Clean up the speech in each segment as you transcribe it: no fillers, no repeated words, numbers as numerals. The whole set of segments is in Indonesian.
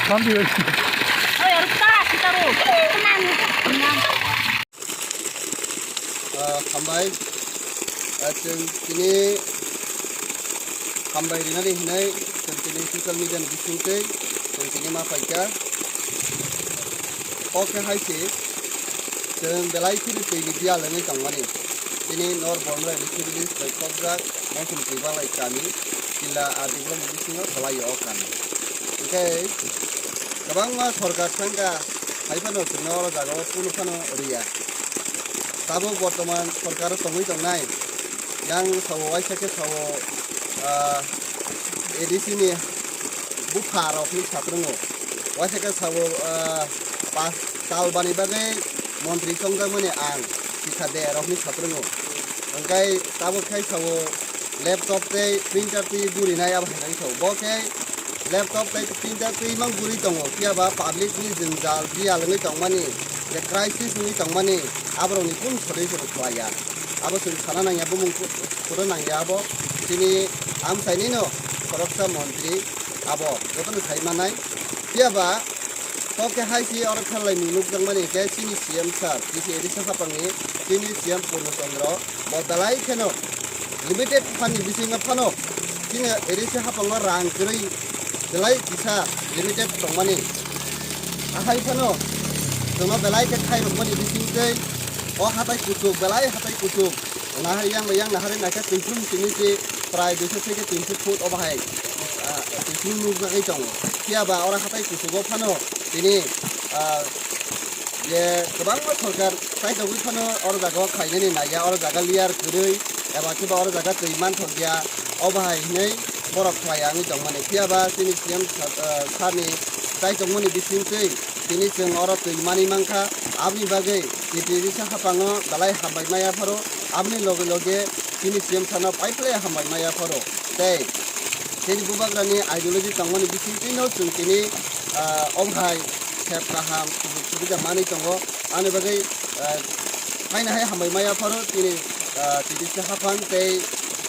Hambai. Hambai, kini Hambai ini hinai, kini social media ni bisingke, kini mafaika. Oke hai sih, belai kiri kiri dia lengi tangmani. Kini nor bomla bising kobrak, mungkin tiba lagi kami, kila artikel bisingnya selai okan. Oke, kabang mas sorga tangga, hai pano kenal jaga pun pano ria. Tabo Bortoman Sorkar Tongi Tongnai yang sawo waisake sawo edisi ni bukhar of ni satrungo waisake sawo pas tal bani bagai montri songga mane ang kita der of ni satrungo angkai tabo kai sawo laptop te printer te guri nai ab hanai sawo boke laptop te printer te mang guri tongo kia ba public ni jinjal dia lengi tongmani the crisis ni tongmani abro ni pun sore sore tuaya abo suri sana nang yabo mung kuro nang yabo sini Amchaini no korupsa menteri abo jotono sai manai kia ba toke hai si orang khalai minuk jang mani ke sini CEM sar kisi edisa kapangi sini CEM Purno Chandra modalai keno limited fund bisinga phano sini edisa kapango rang kiri delai bisa limited tongmani ahai phano jono belai ke khai rokmani bisingke o hatai kusuk belai hatai kusuk nahari yang nahari naika tinsum sini si prai 200 থেকে 300 ফুট অবহাই tinsum nuk na itong kia ba orang hatai kusuk phano ini ye kebang sorkar sai dogui phano or jaga khainani naya or jaga liar kurui eba kiba or jaga teiman thogya obahai nei borok khayang itong mane kia ba sini CEM sani sai tongmani bisingke sini jeng or teimani mangkha abni bagai ini bisa hapango balai hambai maya faro abni loge loge kini CEM sana paiple hambai maya faro tei kini bubagrani ideology tangmani bising tino chung kini omhai khep kaham subiga mani tongo ane bagai maina hai hambai maya faro kini bisa hapan tei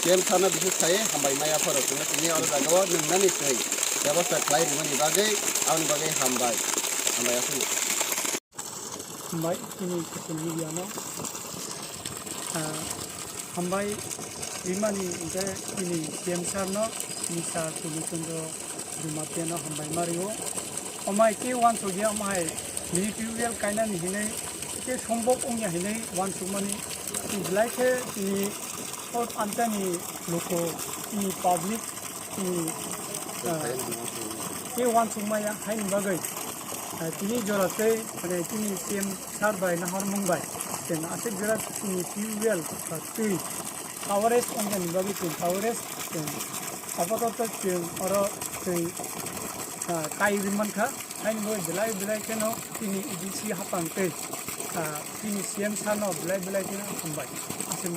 CEM sana bisa saya hambai maya faro chung kini ora jagawa nungnani tei ব্যবস্থা খাই rimani bagai abni bagai hambai asu Hambai ini social media no Hambai rimani ite ini CEM sar no nisa solusiondo Jamatia no Hambai Mario omai ke wan sogia omai military kaina ni hinai ke sombok ongya hinai wan sumani iblai ke ini or antani loko ini public ini ke wan sumaya hain bagai tini jorate ane tini CEM sar bai na har mumbai ten ase jora tini fuel tui coverage on the bagi tin coverage ten apatot tin oro tui kai riman kha hain boy belai keno tini edc hapang te tini CEM sar no belai keno mumbai ase